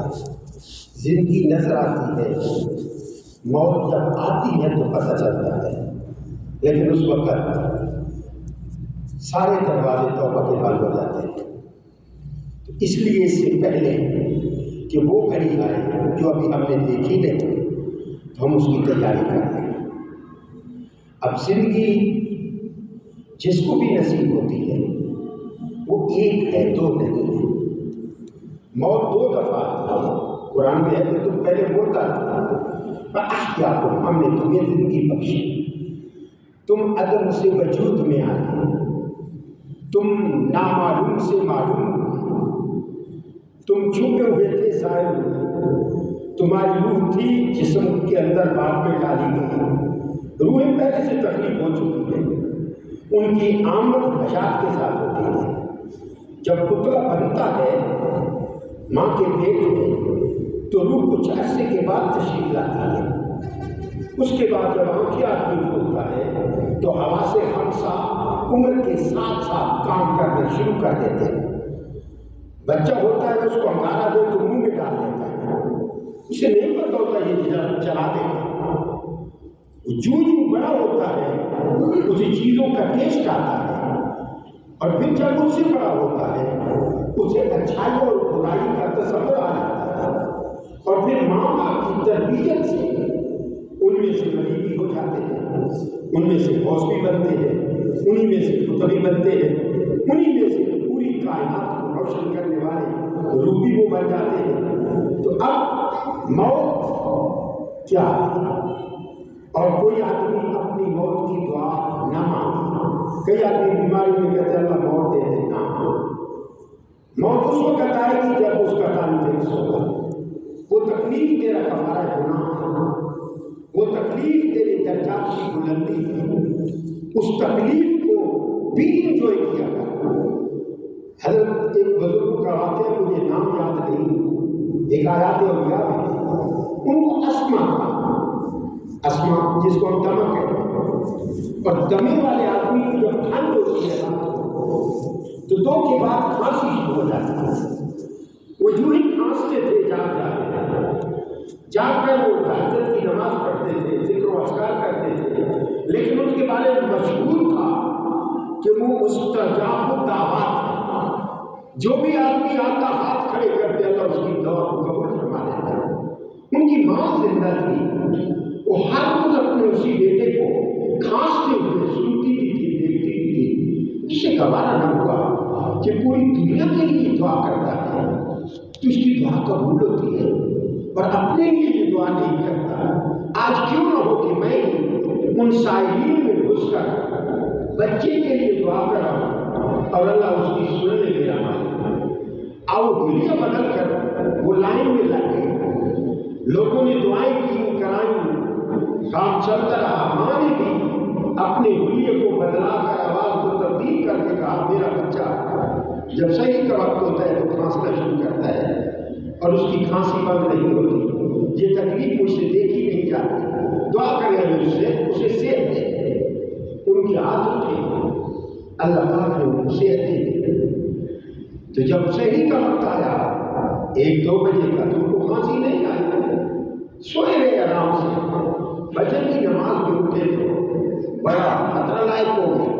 ہے. زندگی نظر آتی ہے، موت جب آتی ہے تو پتہ چلتا ہے، لیکن اس وقت سارے دروازے توبہ کے بند ہو جاتے ہیں. تو اس لیے اس سے پہلے کہ وہ گھڑی آئے جو ابھی ہم نے دیکھی نہیں تو ہم اس کی تیاری کر لیں. اب زندگی جس کو بھی نصیب ہوتی ہے وہ ایک ہے، دو نہیں ہے. موت 2 دفعہ آتی ہے. قرآن میں ہے کہ تم پہلے مردہ تھے، ہم نے تمہیں زندگی بخشی، تم عدم سے وجود میں آئے، تم نامعلوم سے معلوم ہوئے، تم چھپے ہوئے تھے ظاہر ہوئے، تمہاری روح تھی جسم کے اندر بعد میں ڈالی گئی. روحیں پہلے سے تخلیق ہو چکی ہیں، ان کی آمد حیات کے ساتھ ہوتی ہے. جب پتلا بنتا ہے ماں کے پیٹ میں تو روح کچھ عرصے کے بعد تشریف لاتی ہے. اس کے بعد جب آنکھیں آدمی کھولتا ہے تو حواس خمسہ عمر کے ساتھ ساتھ کام کرنا شروع کر دیتے ہیں. بچہ ہوتا ہے، اس کو انگارہ دے تو منہ میں ڈال دیتا ہے، اسے نہیں پتا ہوتا یہ چلا دے گا. جو بڑا ہوتا ہے اسے چیزوں کا ٹیسٹ آتا ہے، اور پھر جب اس سے بڑا ہوتا ہے اسے اچھائی اور برائی کا تصور آ جاتا ہے. اور پھر ماں باپ کی تربیت سے ان میں سے ولی بھی ہو جاتے ہیں، ان میں سے غوث بھی بنتے ہیں، انہی میں سے قطب بھی بنتے ہیں، انہی میں سے پوری کائنات کو روشن کرنے والے روح بھی وہ بن جاتے ہیں. تو اب موت کیا ہے؟ اور کوئی آدمی اپنی موت کی دعا نہ مانگے. کئی آدمی بیماری میں کہتے ہیں اللہ موت دے دینا. موت اس وقت آئے گی جب اس کا ٹائم فکس ہوگا. وہ تکلیف تیرا کفارہ گناہ ہے، وہ تکلیف تیرے درجات کی بلندی ہے. اس تکلیف کو بھی انجوائے کیا کر. حضرت ایک بزرگ کا واقعہ مجھے نام یاد نہیں، ایک آیات اولیاء ہے، ان کو اسما تھا. اسما جس کو ہم دمہ کہتے ہیں، اور دمے والے آدمی کی جب ٹھنڈ ہوتی ہے تو 2 کے بعد کھانسی شروع ہو جاتی ہے. وہ جو ہی کھانستے تھے جاگ کر وہ تہجد کی نماز پڑھتے تھے، ذکر و اذکار کرتے تھے، لیکن ان کے بارے میں مشہور تھا کہ وہ مستجاب الدعوات ہیں. جو بھی آدمی آتا ہاتھ کھڑے کرتے اللہ اس کی دعا کو قبول فرما دیتا. ان کی ماں زندہ تھی، وہ ہر روز اپنے اسی بیٹے کو کھانستے ہوئے سنتی بھی تھی، دیکھتی بھی تھی. اس سے گوارا نہ ہوا کہ پوری دنیا کے لیے دعا کرتا ہے تو اس کی دعا قبول ہوتی ہے، اور اپنے لیے یہ دعا نہیں کرتا. آج کیوں نہ ہو کہ میں ان سائلین میں گھس کر بچے کے لیے دعا کر رہا ہوں اور اللہ اس کی سن لے میرا مالک. آؤ دنیا بدل کر وہ لائن میں لگے. لوگوں نے دعائیں کی، کرائیں، کام چلتا رہا. ماں نے بھی اپنے حلیے کو بدلا کر آواز کو تبدیل کر کے کہا میرا بچہ جب صحیح کا وقت ہوتا ہے تو کھانسنا شروع کرتا ہے اور اس کی کھانسی بند نہیں ہوتی. یہ تکلیف مجھ سے دیکھی نہیں جاتی. دعا کریں اسے صحت دے. ان کی ہاتھ اٹھے، اللہ پاک نے ان کو صحت دی. تو جب صحیح کا وقت آیا 1-2 بجے کا تو ان کو کھانسی نہیں آئی. سوئے رہے آرام سے. فجر کی نماز میں اٹھے تو بڑا خطرہ لائق ہو گیا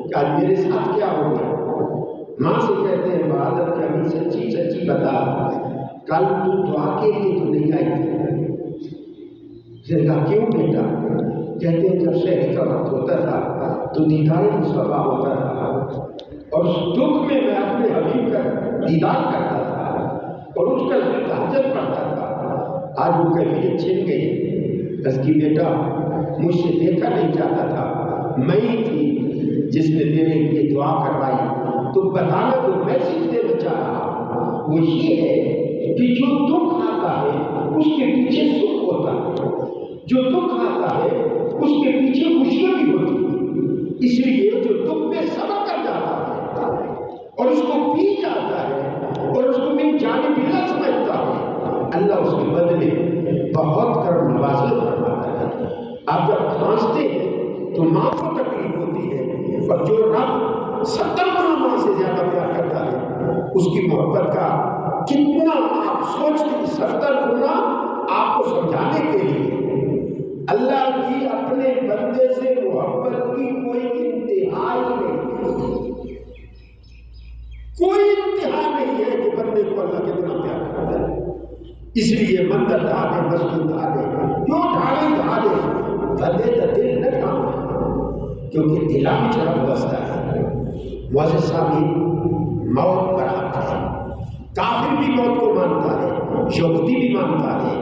کہ آج میرے ساتھ کیا ہو گیا. ماں سے کہتے ہیں بہادر کہ ابھی سچی سچی بتا، کل تو دعا کے لیے تو نہیں آئی تھی. کہا کیوں بیٹا؟ کہتے ہیں جب شہری کا وقت ہوتا تھا تو دیدار مصطفیٰ ہوتا تھا، اور اس دکھ میں میں اپنے حبیب کا دیدار کرتا تھا اور اس کا تہجد پڑھتا تھا. آج وہ کیفیت چھن گئی. بس کی بیٹا مجھ سے دیکھا نہیں جاتا تھا، میں ہی تھی جس نے تیرے لیے دعا کروائی. تو بتانا تو میسج دینا چاہ رہا وہ یہ ہے کہ جو دکھ آتا ہے اس کے پیچھے سکھ ہوتا ہے، جو دکھ آتا ہے اس کے پیچھے خوشیاں بھی ہوتی ہیں. اس لیے جو دکھ میں صبر کر جاتا ہے اور اس کو پی جاتا ہے اور اس کو من جانب اللہ سمجھتا ہے، اللہ اس کے بدلے بہت کرم نوازی فرماتا ہے. آپ جب کھانستے ہیں تو ماں کو تکلیف ہوتی ہے، اور جو رب 70 گنا ماں سے زیادہ پیار کرتا ہے اس کی محبت کا کتنا آپ سوچ کے محبت کی کوئی انتہا ہی نہیں، کوئی انتہا نہیں ہے کہ بندے کو اللہ کتنا پیار کرتا ہے۔ اس لیے مندر ڈھا دے، مسجد ڈھا دے، کیوں ڈھاڑے ڈھا دے، بندے کا دل نہ ڈھاؤ، کیونکہ دلا بھی چڑھا بستا ہے۔ معزز صاحب موت پر آتا ہے، کافر بھی موت کو مانتا ہے، یہودی بھی مانتا ہے،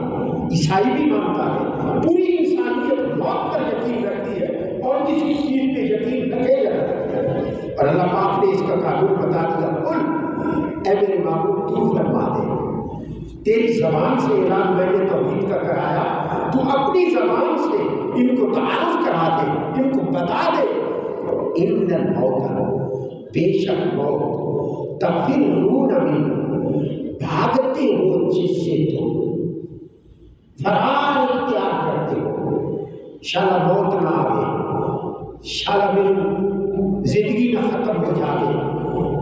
عیسائی بھی مانتا ہے، پوری انسانیت موت پر یقین رکھتی ہے اور کسی چیز پہ یقین رکھے جاتا ہے۔ اور اللہ پاک نے اس کا قانون بتا دیا، قل اے میرے معبود تو فرما دے، تیری زبان سے اعلان میں نے توحید کا کرایا، تو اپنی زبان سے ان کو تعارف کرا دے، ان کو بتا دے، ان الموت، بے شک موت، تفرون منہ، بھاگتے ہو جس سے تم فرار اختیار کرتے ہو، شالا موت نہ آئے، شالا میری زندگی نہ ختم ہو جائے۔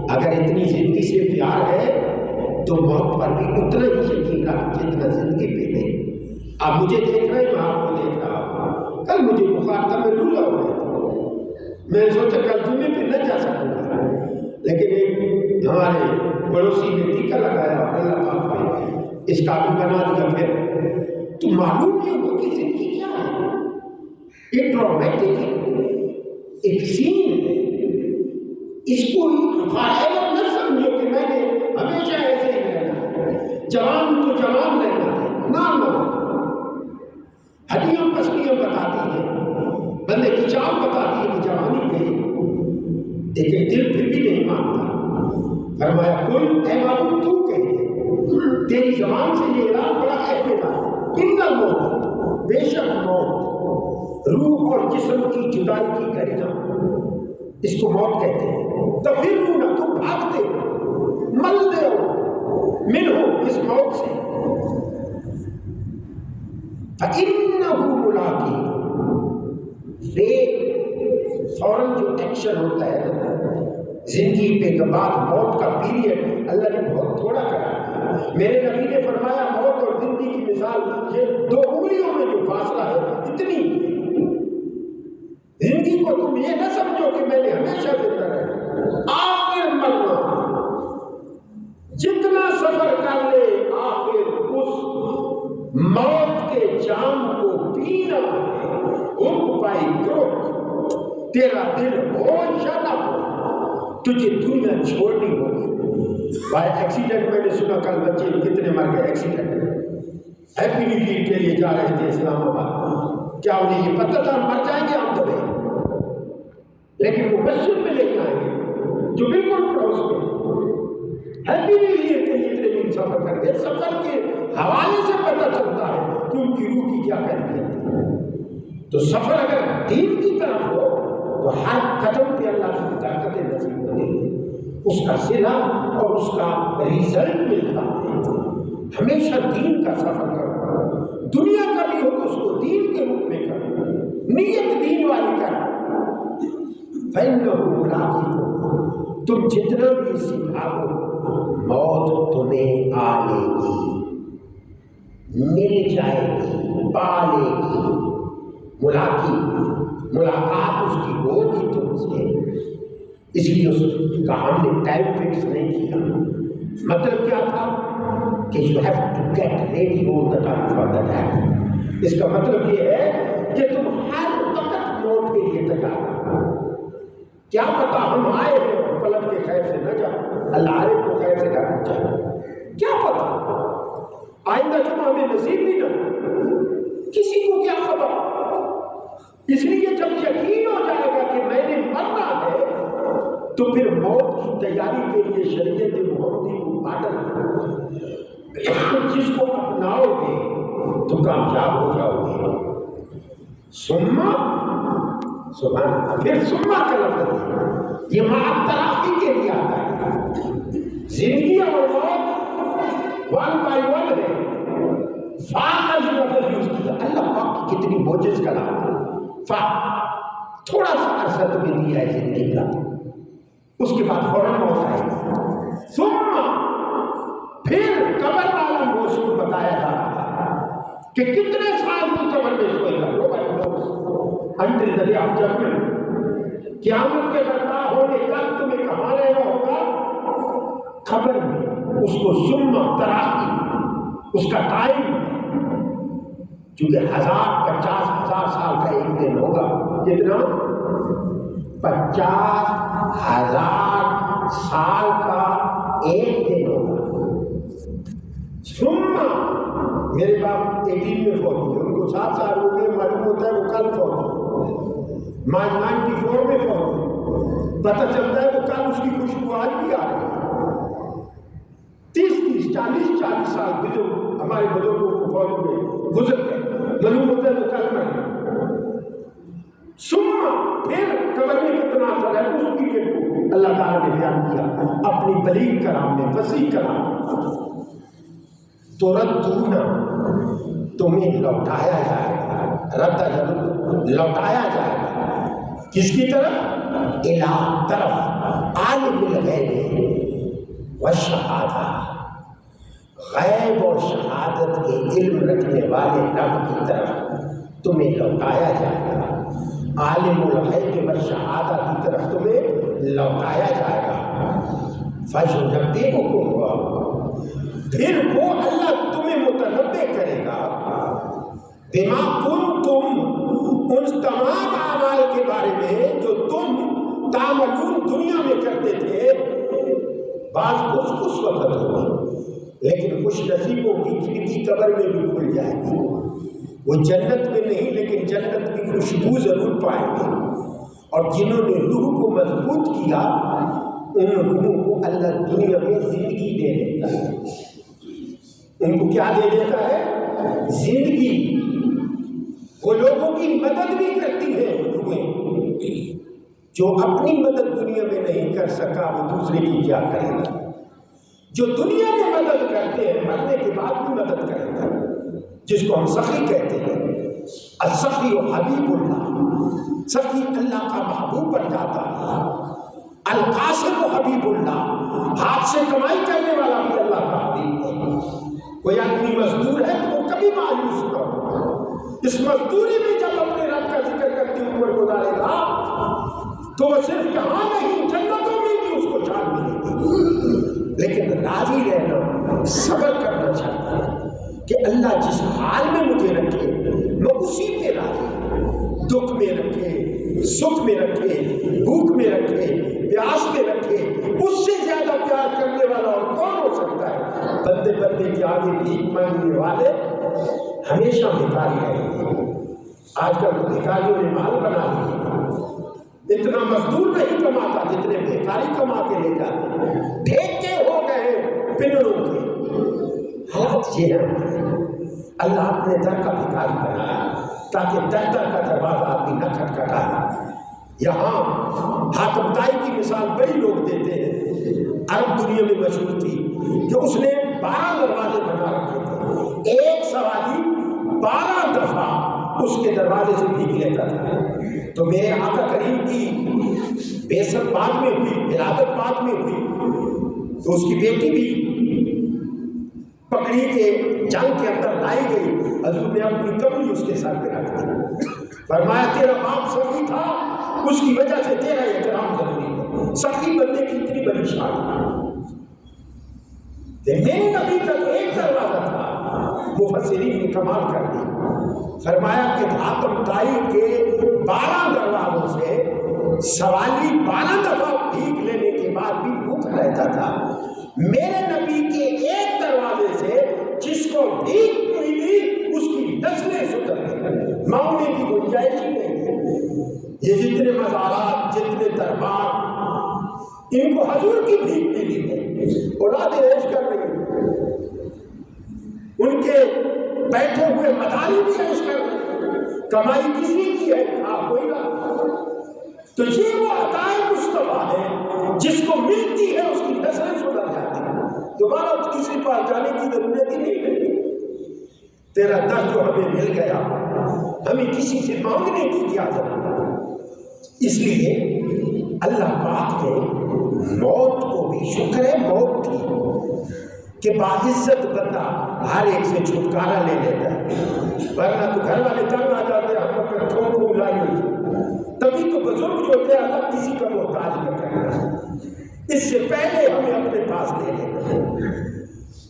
اگر اتنی زندگی سے پیار ہے تو موت پر بھی اتنا ہی یقین رکھ جتنا زندگی پہ نہیں۔ آپ مجھے دیکھ رہے ہیں، میں آپ کو دیکھ رہا ہوں، کل مجھے بخار تھا، میں لولا ہو گیا، میں سوچا کل جمعے پہ نہ جا سکوں گا، لیکن ایک ہمارے پڑوسی نے ٹیکا لگایا اور اللہ پاک نے اس کا بھی بنا دیا۔ پھر تو معلوم نہیں ہوا کہ زندگی کیا ہے، ایک ڈرامیٹک ہے، ایک سین ہے، اس کو فائدہ نہ سمجھو کہ میں نے ہمیشہ ایسے ہی رہنا ہے، جوان تو جوان رہنا ہے، نہ ہڈیاں پسلیاں بتاتی ہیں، بندے کی چال بتاتی ہے کہ جوانی گئی، لیکن دل پھر بھی نہیں مانتا۔ فرمایا قل اے معبود تو کہے، تیری زبان سے یہ اعلان بڑا اہم، ان الموت، بے شک موت، روح اور جسم کی جدائی کی گھڑیاں، اس کو موت کہتے ہیں۔ تفرون، تم بھاگتے ہو، ملتے ہو، منہو، اس موت سے، فَإِنَّهُ مُلَاقِيكُمْ، فوراً جو ایکشن ہوتا ہے زندگی پہ کے بعد موت کا پیریڈ اللہ نے بہت تھوڑا کرا ہے۔ میرے نبی نے فرمایا موت اور زندگی کی مثال یہ 2 انگلیوں میں جو فاصلہ ہے اتنی، زندگی کو تم یہ نہ سمجھو کہ میں نے ہمیشہ زندہ رہنا، آخر مرنا، جتنا سفر کر لے آخر اس موت کے جام کو پینا ہے، بائی گروتھ، تیرا دل ہو یا نہ ہو، تجھے دنیا چھوڑنی ہوگی۔ بھائی ایکسیڈنٹ میں نے سنا کل بچے کتنے مر گئے ایکسیڈنٹ، ہیپی نیو ایئر کے لیے جا رہے تھے اسلام آباد، کیا انہیں یہ پتہ تھا مر جائیں گے ہم دبے، لیکن وہ مسجد میں لے جائیں گے جو بالکل پڑوس میں، ہیپی نیو ایئر کے لیے اتنے دن سفر کر گئے۔ سفر کے حوالے سے پتہ چلتا ہے کہ ان کی روح کی کیا کیفیت ہے۔ تو سفر اگر دین کی طرف ہو تو ہر قدم پہ اللہ کی طاقت نصیب ہوتی ہے، اس کا صلہ اور اس کا ریزلٹ ملتا ہے۔ ہمیشہ دین کا سفر کرو، دنیا کا بھی ہو تو اس کو دین کے روپ میں کرو، نیت دین والی کرو۔ فَإِنَّهُ مُلَاقِيكُمْ، تم جتنا بھی اس سے بھاگو موت تمہیں آ لے گی، مل جائے گی، پا لے گی۔ ملاقات اس کی ہوگی تم سے، اس لیے اس کا ہم نے ٹائم فکس نہیں کیا۔ مطلب کیا تھا کہ you have to get ready all the time for that act. اس کا مطلب یہ ہے کہ تم ہر وقت موت کے لیے تیار ہو۔ کیا پتا ہم آئے ہیں اور پلٹ کے خیر سے نہ جائیں، اللہ عارف کو خیر سے گھر پہنچائے، کیا پتا آئندہ جمعہ ہمیں نصیب بھی نہ ہو، کسی کو کیا خبر۔ اس لیے جب یقین ہو جائے گا کہ میں نے مرنا ہے تو پھر موت کی تیاری کے لیے شریعت محمدی کو ماڈل جس کو اپناؤ گے تو کامیاب ہو جاؤ گے۔ سما پھر سما کا لفظ یہ معترافی کے لیے آتا ہے۔ زندگی اور موت 1 by 1 ہے۔ فا جو لفظ یوز کیا، اللہ پاک کی کتنی موجز کلام ہے۔ فا تھوڑا سا عرصہ تمہیں دیا ہے زندگی کا، اس کے بعد فوراً موت آئے گی۔ ثم پھر قبر والا موضوع بتایا جا رہا ہے کہ کتنے سال تو قبر میں سوئے گا، until the day of judgment. قیامت کے برپا ہونے تک تمہیں کہاں رہنا ہوگا؟ قبر میں. اس کو ثم تراخی، اس کا ٹائم ہے، چونکہ 50,000 سال کا ایک دن ہوگا. کتنا؟ 50,000 سال کا ایک دن ہوگا. ثم میرے باپ 18 میں فوت ہوئے، ان کو 7 سال ہو گئے، معلوم ہوتا ہے وہ کل فوت ہوئے. ماں 94 میں فوت ہوئے، پتہ چلتا ہے وہ کل اس کی خوشبو آج بھی آ رہی ہے. 30 40 سال بزرگ ہمارے بزرگوں کو فوت ہوئے گزر گئے، معلوم ہوتا ہے وہ کل میں. ثم پھر قبر میں کتنا اثر ہے اس پیریڈ کو اللہ تعالیٰ نے بیان کیا اپنی بلیغ کلام میں، فصیح کلام میں. تردون، تمہیں لوٹایا جائے گا. رد لوٹایا جائے گا کس کی طرف؟ الہ طرف عالم الغیب والشہادہ، غیب اور شہادت کے علم رکھنے والے رب کی طرف تمہیں لوٹایا جائے گا. عالم الغیب والشہادہ کی طرف تمہیں لوٹایا جائے گا. فَيُنَبِّئُكُمْ، پھر وہ اللہ تمہیں متنبع کرے گا بما کنتم، ان تمام اعمال کے بارے میں جو تم تعملون دنیا میں کرتے تھے. بعض اس وقت ہوگی لیکن خوش نصیبوں کی کھڑکی قبر میں بھی کھل جائے گی. وہ جنت میں نہیں لیکن جنت کی خوشبو ضرور پائیں گے. اور جنہوں نے روح کو مضبوط کیا ان روحوں کو اللہ دنیا میں زندگی دے دیتا ہے. ان کو کیا دے دیتا ہے؟ زندگی. وہ لوگوں کی مدد بھی کرتی ہیں روحیں. جو اپنی مدد دنیا میں نہیں کر سکا وہ دوسرے کی کیا کرے گا؟ جو دنیا میں مدد کرتے ہیں مرنے کے بعد بھی مدد کرے گا، جس کو ہم سخی کہتے ہیں. السخی و حبیب اللہ، سخی اللہ کا محبوب بن جاتا ہے. القاسم و حبیب اللہ، ہاتھ سے کمائی کرنے والا بھی اللہ کا حبیب ہے. کوئی آدمی مزدور ہے تو وہ کبھی مایوس نہ ہو. اس مزدوری میں جب اپنے رب کا ذکر کرتی عمر گزارے گا تو وہ صرف یہاں نہیں جنتوں میں بھی اس کو جان ملے گی. لیکن راضی رہنا، صبر کرنا چاہتا ہے کہ اللہ جس حال میں مجھے رکھے میں اسی پہ راضی. دکھ میں رکھے، سکھ میں رکھے، بھوک میں رکھے، پیاس میں رکھے، اس سے زیادہ پیار کرنے والا اور کون ہو سکتا ہے؟ بندے بندے کے آگے بھیک مانگنے والے ہمیشہ بھکاری رہیں گے. آج کل تو بھکاریوں نے مال بنا لیے. اتنا مزدور نہیں کماتا جتنے بھکاری کما کے لے جاتے ہیں. ٹھیکے ہو گئے پنڑوں کے. حالات یہ ہے اللہ اپنے در کا بھکاری بنایا تاکہ در در کا دروازہ آدمی نہ کھٹکھٹائے. یہاں حاتم طائی کی مثال بڑی لوگ دیتے ہیں. عرب دنیا میں مشہور تھی کہ اس نے 12 دروازے بنا رکھے تھے. ایک سوالی 12 دفعہ اس کے دروازے سے بھیگ لیتا تھا. تو میرے آقا کریم کی بعثت بعد میں ہوئی، ولادت بعد میں ہوئی، تو اس کی بیٹی بھی پکڑی کے جنگ کے اندر لائی گئی. حضور نے اپنی کمری اس کے سر پہ رکھ دی. فرمایا تیرا باپ سخی تھا، اس کی وجہ سے تیرا احترام ضروری ہے. سخی بندے کی اتنی بڑی شان ہے. میرے نبی کا تو ایک دروازہ تھا. مفسرین نے کمال کر دی. فرمایا کہ حاتم طائی کے 12 دروازوں سے سوالی 12 دفعہ بھیک لینے کے بعد بھی بھوکا رہتا تھا. میرے نبی کے ایک دروازے سے جس کو بھیک ملی اس کی نسلیں سدھر گئی. مانگنے کی گنجائش ہی نہیں ہے. یہ جتنے مزارات، جتنے دربار، ان کو حضور کی بھیک ملی ہے. اولاد عیش کر رہی ہے. ان کے بیٹھے ہوئے مداری بھی عیش کر رہے ہیں. کمائی کسی کی ہے؟ کوئی نہ. تو یہ وہ عطائے مصطفیٰ ہے جس کو ملتی ہے اس کی نسلیں سدھر جاتی ہیں. دوبارہ کسی پاس جانے کی ضرورت ہی نہیں ہے. تیرا در جو ہمیں مل گیا، ہمیں کسی سے مانگنے کی کیا ضرورت. اس لیے اللہ پاک نے موت کو بھی، شکر ہے موت تھی کہ باعزت بندہ ہر ایک سے چھٹکارا لے لیتا ہے، ورنہ تو گھر والے تنگ آ جاتے ہیں، ہم پر کھوں لائی ہوئی، تبھی تو بزرگ جو ہوتے ہیں اللہ کسی کا محتاج نہ کرنا، اس سے پہلے ہمیں اپنے پاس لے لینا ہے،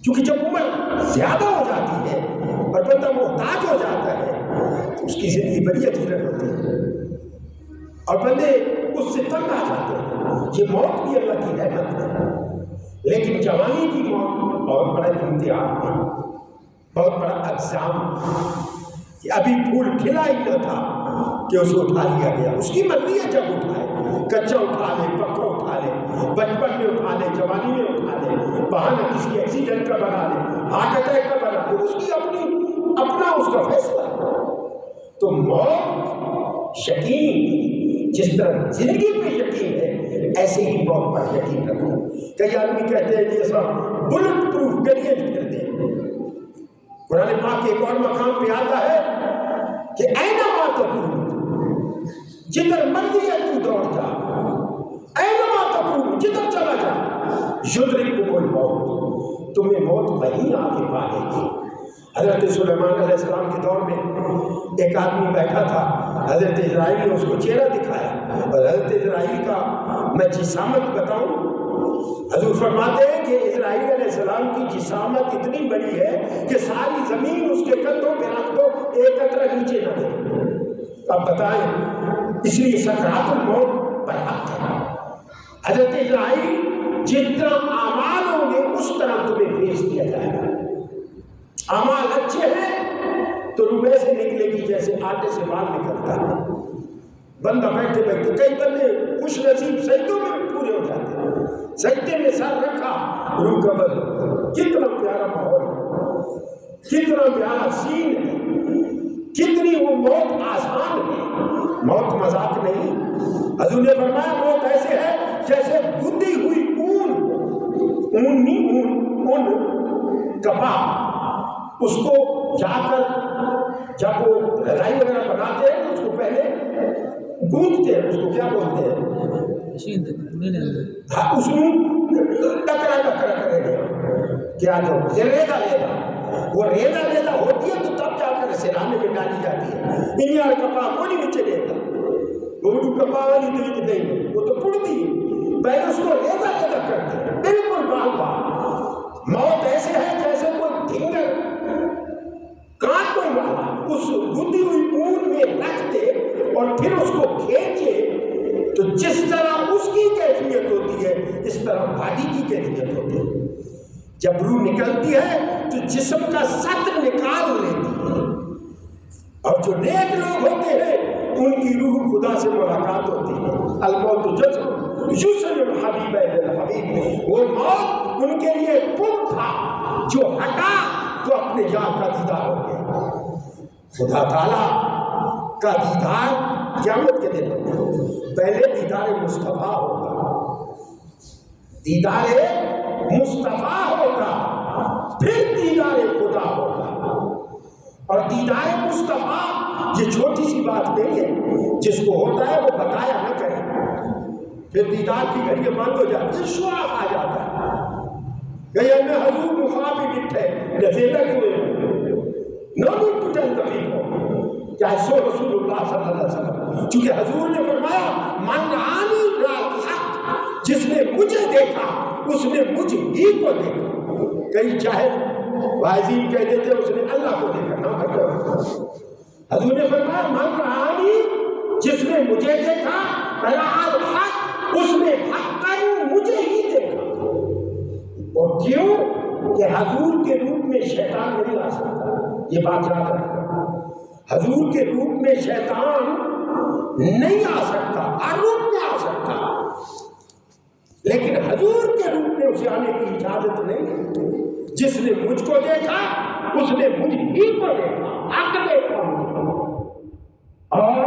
کیونکہ جب عمر زیادہ ہو جاتی ہے اور بندہ محتاج ہو جاتا ہے تو اس کی زندگی بڑی عجیب ہوتی ہے اور بندے اس سے تنگ آ جاتے ہیں۔ یہ موت بھی اللہ کی رحمت ہے، لیکن جوانی کی موت بہت بڑا امتحان ہے، بہت بڑا اقسام کہ ابھی پھول کھلا ہی نہ تھا کہ اس کو اٹھا لیا گیا، اس کی مرضی ہے جب اٹھائے، کچا اٹھا لے، پکا اٹھا لے، بچپن میں اٹھا لے، جوانی میں اٹھا لے، بہانہ کسی ایکسیڈنٹ کا بنا لے، ہارٹ اٹیک کا بنا لے، اس کی اپنا اس کا فیصلہ ہے۔ تو موت یقین جس طرح زندگی پہ یقین ہے ایسے ہی موت پر یقین رکھو۔ کئی آدمی کہتے ہیں کہ یہ سب بلٹ پروف گڑیاں پھرتے ہیں، قرآن پاک کے ایک اور مقام پہ آتا ہے کہ اینما تکون، جدھر مرضی ہے تو دوڑ جا، اینما تکون، جدھر چلا جا، یدرککم الموت، تمہیں موت وہیں آ کے پا لے گی۔ حضرت سلیمان علیہ السلام کے دور میں ایک آدمی بیٹھا تھا، حضرت اسرائیل نے اس کو چہرہ دکھایا، اور حضرت اسرائیل کا میں جسامت بتاؤں، حضور فرماتے ہیں کہ اسرائیل علیہ السلام کی جسامت اتنی بڑی ہے کہ ساری زمین اس کے کندھوں پہ رکھ دو، ایک قطرہ نیچے نہ دے۔ اب بتائیں، اس لیے سکرات الموت برحق ہے۔ حضرت اسرائیل جتنا اعمال ہوں گے اس طرح تمہیں پیش کیا جائے گا۔ اعمال اچھے ہیں تو روح سے نکلے گی جیسے آٹے سے بال نکلتا ہے، بندہ بیٹھے بیٹھے، کئی بندے خوش نصیب سجدوں میں بھی پورے ہو جاتے ہیں، سجدے میں سر رکھا روح قبض، کتنا پیارا ماحول ہے، کتنا پیارا سین ہے، کتنی وہ موت آسان ہے، موت مذاق نہیں۔ حضور نے فرمایا موت ایسے ہے جیسے گدی ہوئی اون نہیں، اون کپاہ، اس کو جا کر جب وہ رضائی وغیرہ بناتے ہیں اس کو پہلے گونجتے ہیں، اس کو کیا بولتے ہیں، اس میں ٹکرا کرے گا، کیا جو ریزا لینا، وہ ریزا ہوتی ہے تو تب جا کر سرانے میں ڈالی جاتی ہے۔ انہیں کپاہ کو نہیں نیچے دیتا، وہ کپاہ والی تو نہیں، وہ تو پڑتی ہے، پہلے اس کو ریزا کرتے ہیں، بالکل بال بال۔ موت ایسے ہے جیسے کوئی ڈھینگر کانٹوں والا اس گدی ہوئی اون میں رکھ دے اور پھر اس کو کھینچے، تو جس طرح اس کی کیفیت ہوتی ہے اس طرح باڈی کی کیفیت ہوتی ہے۔ جب روح نکلتی ہے تو جسم کا سطر نکال لیتی ہے، اور جو نیک لوگ ہوتے ہیں ان کی روح خدا سے ملاقات ہوتی ہے۔ الموت جسم یسر الحبیب الحبیب، وہ موت ان کے لیے پل تھا جو ہٹا تو اپنے یار کا دیدار ہو گیا۔ خدا تعالیٰ کا دیدار قیامت کے دن ہوگا، پہلے دیدار مصطفیٰ ہوگا، دیدار مصطفیٰ ہوگا، پھر دیدار خدا ہوگا۔ اور دیدار مصطفیٰ یہ چھوٹی سی بات نہیں ہے، جس کو ہوتا ہے وہ بتایا نہ کرے، پھر دیدار کی گھڑیاں بند ہو جاتی ہیں، شعاع آ جاتا ہے کہ یہ میں حضور مخابی بٹھے نزیدہ کیوں نو need to tell the people کہ ایسو رسول اللہ صلی اللہ علیہ وسلم، چونکہ حضور نے فرمایا من رآنی رأى الحق، جس نے مجھے دیکھا اس نے مجھ ہی کو دیکھا۔ کئی چاہے واعظین کہتے تھے اس نے اللہ کو دیکھا، نہ حضور نے فرمایا من رآنی، جس نے مجھے دیکھا، رأى الحق، اس نے حقاً مجھے ہی دیکھا۔ اور کیوں؟ کہ حضور کے روپ میں شیطان نہیں آ سکتا، یہ بات یاد رکھنا، حضور کے روپ میں شیطان نہیں آ سکتا، ہر روپ میں آ سکتا، لیکن حضور کے روپ میں اسے آنے کی اجازت نہیں ہے۔ جس نے مجھ کو دیکھا اس نے مجھ ہی کو دیکھا، حق دیکھا مجھے۔ اور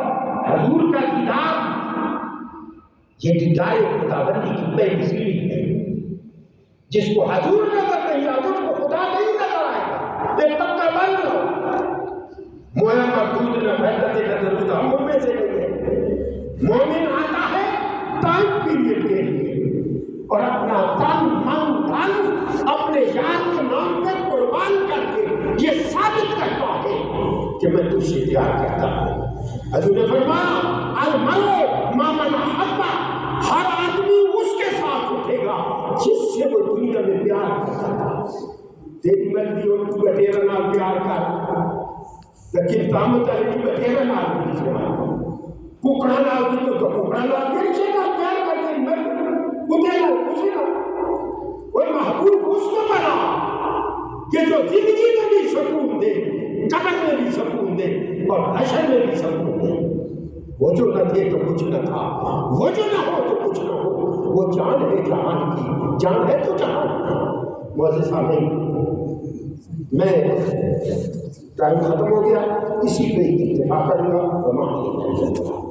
حضور کا دیدار یہ دیدار خداوندی کی پہلی سیڑھی ہے، جس کو حضور نظر نہیں آتا اس کو خدا نہیں نظر آئے گا، یہ پکا بن لو۔ مویا مردود نہ بہتر نظر ہوتا، ہم میں سے نہیں ہے۔ مومن آتا ہے ٹائم پیریڈ کے لیے اور اپنا تن من دھن اپنے اپنے یار کے نام پہ قربان کر کے یہ ثابت کرتا ہے کہ میں تجھ سے پیار کرتا ہوں۔ حضور نے فرمایا المرء مع من احب، ہر آدمی اس کے ساتھ اٹھے گا جس سے وہ دنیا میں پیار کرتا تھا۔ تیری مرضی اور تو بٹیرا نال پیار کر، لیکن قیامت علی بٹیرا نال نہیں سے ککڑا نال تو ککڑا نال پھر سے پیار کر کے مرضی کتے کو اسے نہ وہ محبوب اس کو بنا کہ جو زندگی میں بھی سکون دے، قبر میں بھی سکون دے اور حشر میں بھی سکون دے۔ وہ جو نہ تھے تو کچھ نہ تھا، وہ جو نہ ہو تو کچھ نہ ہو، وہ جان ہے جہان کی، جان ہے تو جہان کی۔ معزز سامعین، میں ٹائم ختم ہو گیا، اسی پہ اکتفا کروں گا۔